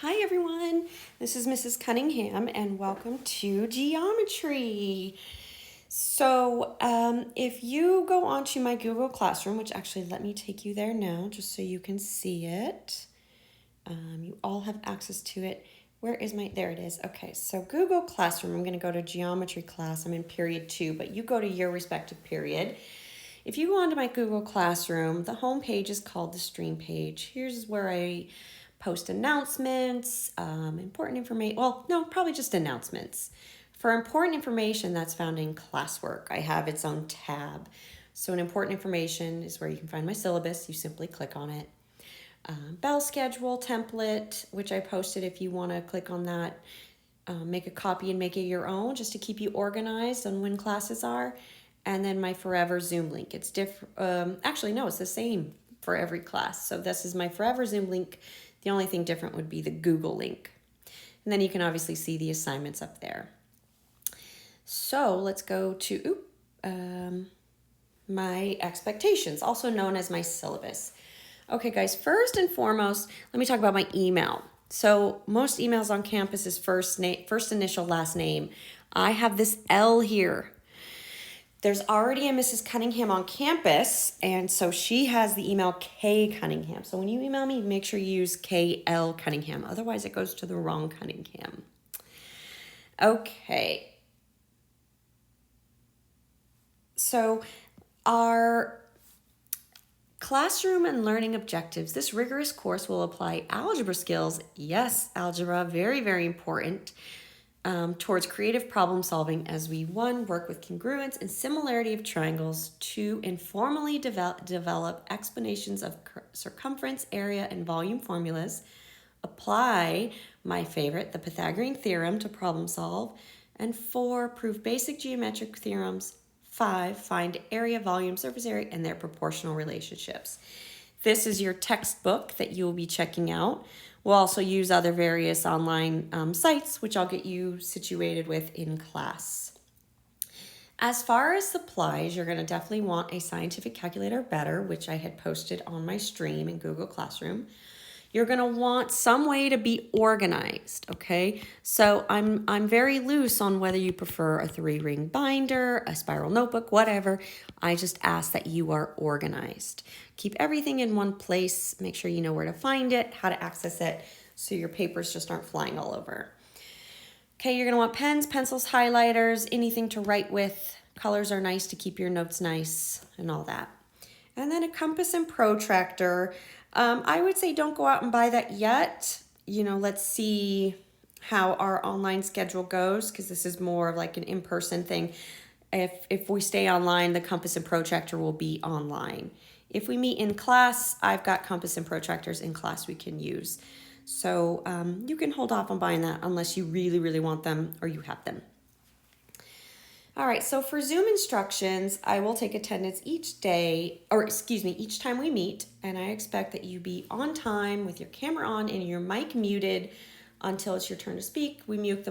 Hi everyone, this is Mrs. Cunningham and welcome to Geometry. If you go onto my Google Classroom, which actually let me take you there now just so you can see it. You all have access to it. Where is there it is. Okay, so Google Classroom, I'm gonna go to Geometry class. I'm in period 2, but you go to your respective period. If you go onto my Google Classroom, the home page is called the stream page. Here's where I post announcements, important information. Well, no, probably just announcements. For important information that's found in classwork, I have its own tab. So an important information is where you can find my syllabus. You simply click on it. Bell schedule template, which I posted if you want to click on that. Make a copy and make it your own just to keep you organized on when classes are. And then my forever Zoom link. It's different. Actually, no, it's the same for every class. So this is my forever Zoom link. The only thing different would be the Google link. And then you can obviously see the assignments up there. So let's go to my expectations, also known as my syllabus. Okay, guys, first and foremost, let me talk about my email. So most emails on campus is first initial, last name. I have this L here. There's already a Mrs. Cunningham on campus, and so she has the email K Cunningham. So when you email me, make sure you use KL Cunningham. Otherwise, it goes to the wrong Cunningham. Okay. So our classroom and learning objectives. This rigorous course will apply algebra skills. Yes, algebra, very, very important. Towards creative problem solving as we, 1, work with congruence and similarity of triangles, 2, informally develop explanations of circumference, area, and volume formulas, apply, my favorite, the Pythagorean theorem to problem solve, and 4, prove basic geometric theorems, 5, find area, volume, surface area, and their proportional relationships. This is your textbook that you will be checking out. We'll also use other various online sites, which I'll get you situated with in class. As far as supplies, you're going to definitely want a scientific calculator better, which I had posted on my stream in Google Classroom. You're going to want some way to be organized, okay? So I'm very loose on whether you prefer a 3-ring binder, a spiral notebook, whatever. I just ask that you are organized. Keep everything in one place. Make sure you know where to find it, how to access it, so your papers just aren't flying all over. Okay, you're going to want pens, pencils, highlighters, anything to write with. Colors are nice to keep your notes nice and all that. And then a compass and protractor. I would say don't go out and buy that yet. Let's see how our online schedule goes, because this is more of like an in-person thing. If we stay online, the compass and protractor will be online. If we meet in class, I've got compass and protractors in class we can use. So you can hold off on buying that unless you really, really want them or you have them. All right, so for Zoom instructions, I will take attendance each time we meet, and I expect that you be on time with your camera on and your mic muted until it's your turn to speak. We mute the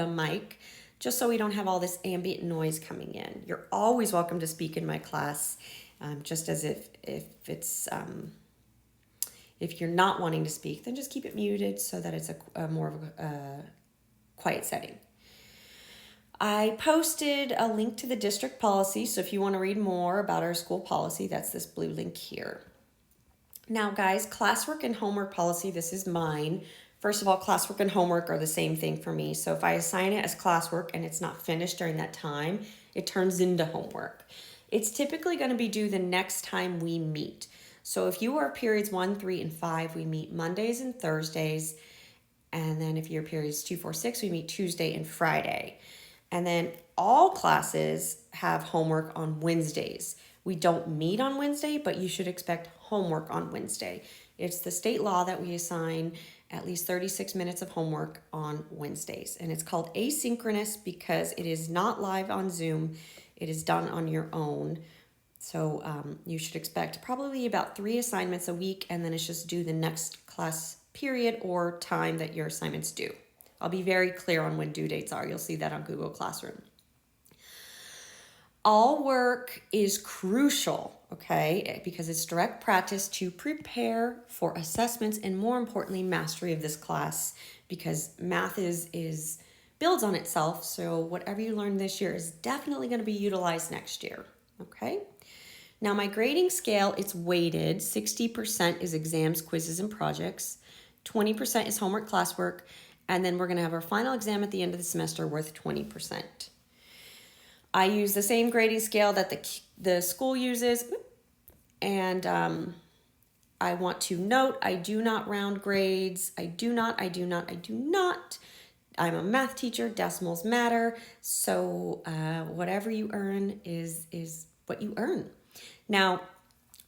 mic just so we don't have all this ambient noise coming in. You're always welcome to speak in my class, just as if you're not wanting to speak, then just keep it muted so that it's a more of a quiet setting. I posted a link to the district policy, so if you want to read more about our school policy, that's this blue link here. Now, guys, classwork and homework policy, this is mine. First of all, classwork and homework are the same thing for me. So if I assign it as classwork and it's not finished during that time, it turns into homework. It's typically going to be due the next time we meet. So if you are periods 1, 3, and 5, we meet Mondays and Thursdays. And then if you're periods 2, 4, 6, we meet Tuesday and Friday. And then all classes have homework on Wednesdays. We don't meet on Wednesday, but you should expect homework on Wednesday. It's the state law that we assign at least 36 minutes of homework on Wednesdays. And it's called asynchronous because it is not live on Zoom. It is done on your own. So you should expect probably about 3 assignments a week, and then it's just due the next class period or time that your assignment's due. I'll be very clear on when due dates are. You'll see that on Google Classroom. All work is crucial. okay? Because it's direct practice to prepare for assessments and, more importantly, mastery of this class, because math is builds on itself. So whatever you learn this year is definitely going to be utilized next year, okay? Now my grading scale, it's weighted. 60% is exams, quizzes, and projects. 20% is homework, classwork, and then we're going to have our final exam at the end of the semester worth 20%. I use the same grading scale that the school uses, and I want to note, I do not round grades. I do not. I'm a math teacher, decimals matter, so whatever you earn is what you earn. Now,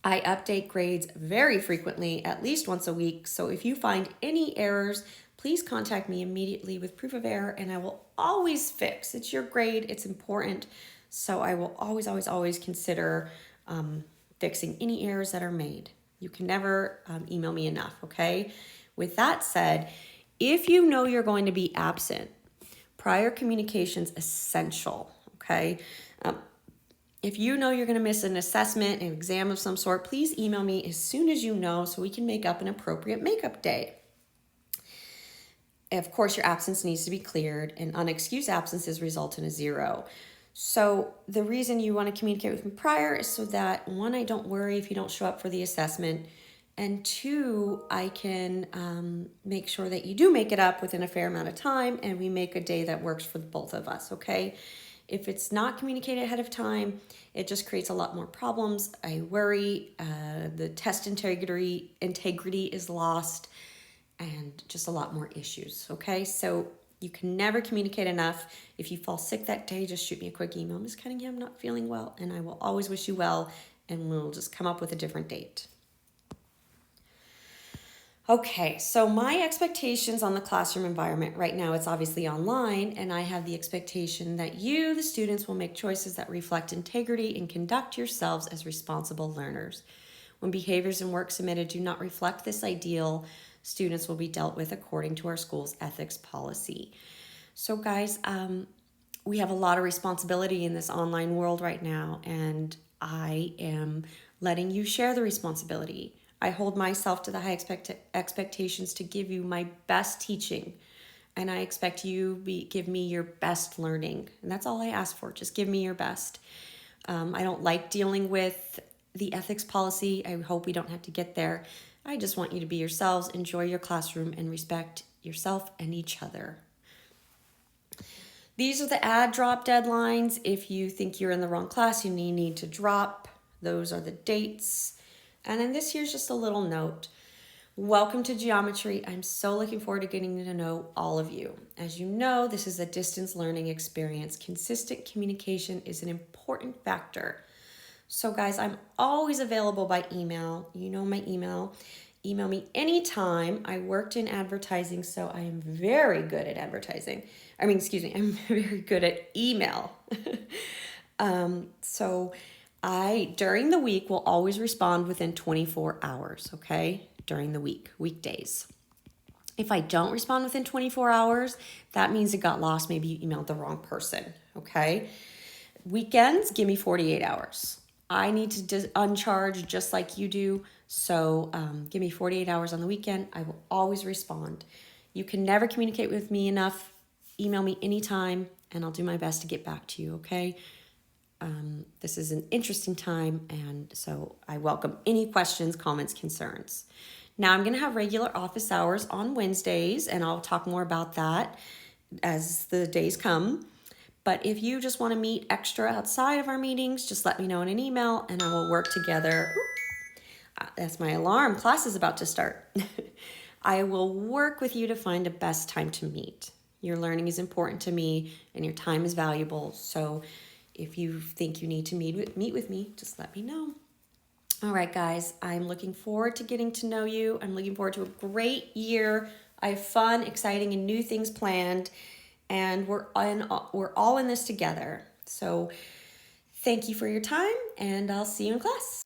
I update grades very frequently, at least once a week, so if you find any errors, please contact me immediately with proof of error, and I will always fix. It's your grade, it's important, so I will always consider fixing any errors that are made. You can never email me enough, okay? With that said, if you know you're going to be absent, prior communication's essential, okay? If you know you're going to miss an assessment, an exam of some sort, please email me as soon as you know so we can make up an appropriate makeup day. Of course, your absence needs to be cleared, and unexcused absences result in a 0. So the reason you want to communicate with me prior is so that, 1, I don't worry if you don't show up for the assessment, and 2, I can make sure that you do make it up within a fair amount of time and we make a day that works for both of us, okay? If it's not communicated ahead of time, it just creates a lot more problems. I worry the test integrity is lost and just a lot more issues, okay? So you can never communicate enough. If you fall sick that day, just shoot me a quick email. Ms. Cunningham, not feeling well, and I will always wish you well, and we'll just come up with a different date. Okay, so my expectations on the classroom environment right now, it's obviously online, and I have the expectation that you, the students, will make choices that reflect integrity and conduct yourselves as responsible learners. When behaviors and work submitted do not reflect this ideal, students will be dealt with according to our school's ethics policy. So guys, we have a lot of responsibility in this online world right now, and I am letting you share the responsibility. I hold myself to the high expectations to give you my best teaching, and I expect you give me your best learning, and that's all I ask for. Just give me your best. I don't like dealing with the ethics policy. I hope we don't have to get there. I just want you to be yourselves, enjoy your classroom, and respect yourself and each other. These are the add drop deadlines. If you think you're in the wrong class, you need to drop. Those are the dates. And then this here's just a little note. Welcome to geometry. I'm so looking forward to getting to know all of you. As you know, this is a distance learning experience. Consistent communication is an important factor. So guys, I'm always available by email. You know my email. Email me anytime. I worked in advertising, so I am very good at advertising. I'm very good at email. So I, during the week, will always respond within 24 hours, okay? During the week, weekdays. If I don't respond within 24 hours, that means it got lost. Maybe you emailed the wrong person, okay? Weekends, give me 48 hours. I need to uncharge just like you do, so give me 48 hours on the weekend. I will always respond. You can never communicate with me enough. Email me anytime, and I'll do my best to get back to you, okay? This is an interesting time, and so I welcome any questions, comments, concerns. Now I'm going to have regular office hours on Wednesdays, and I'll talk more about that as the days come. But if you just want to meet extra outside of our meetings, just let me know in an email, and I will work together. That's my alarm. Class is about to start. I will work with you to find the best time to meet. Your learning is important to me, and your time is valuable, so if you think you need to meet with me, just let me know. All right, guys, I'm looking forward to getting to know you. I'm looking forward to a great year. I have fun, exciting, and new things planned, and we're all in this together. So thank you for your time, and I'll see you in class.